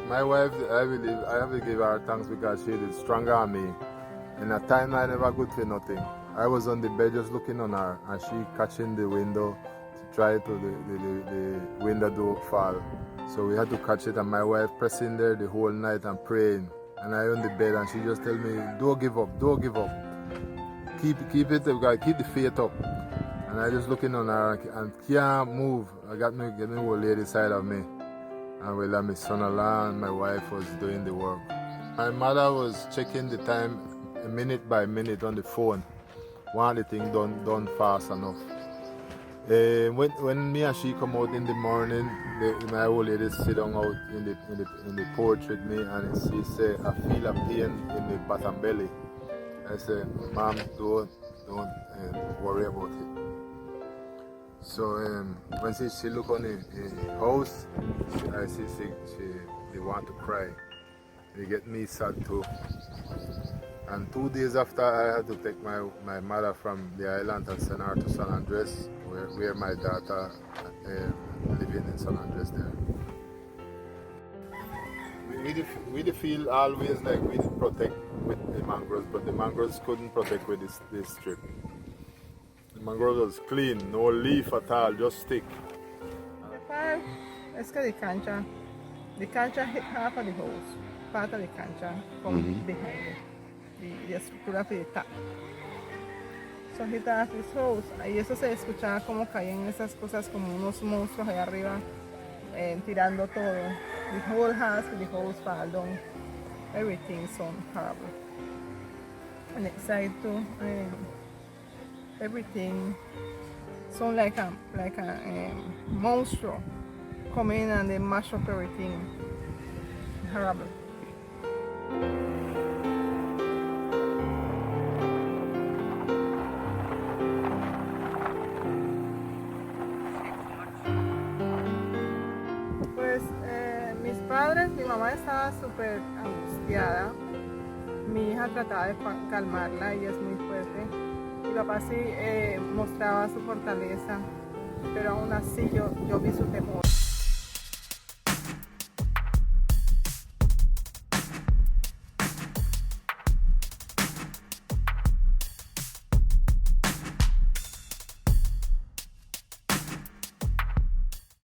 My wife, I believe, I have to give her thanks because she is stronger than me. In a time I never good for nothing. I was on the bed just looking on her, and she catching the window to try to the window door fall. So we had to catch it, and my wife pressing there the whole night and praying. And I on the bed, and she just tell me, "Don't give up, don't give up. Keep it, keep the faith up." And I just looking on her and can't move. I got me old lady side of me. And well, my son-in-law and my wife was doing the work. My mother was checking the time minute by minute on the phone. One of the things done fast enough. When me and she come out in the morning, my old lady sit down out in the porch with me, and she say, "I feel a pain in the bottom belly." I say, "Mom, don't worry about it." So when she look on the house, I see they want to cry. They get me sad too. And 2 days after, I had to take my mother from the island and send her to San Andres, where my daughter living in San Andres there. We feel always like we did protect with the mangroves, but the mangroves couldn't protect with this strip. The mangrove was clean, no leaf at all, just stick. Es que the cancha hit half of the house, part of the cancha from behind it. The estructura de está. So hit half his house. Y eso se escuchaba como caían esas cosas como unos monstruos allá arriba tirando todo. The whole house, the whole fall down. Everything sound horrible. And inside too, everything sound like a monster coming in and they mash up everything. Horrible. Pues mis padres, mi mamá estaba súper angustiada. Mi hija trataba de calmarla, ella es muy fuerte. Mi papá sí mostraba su fortaleza, pero aún así yo vi su temor.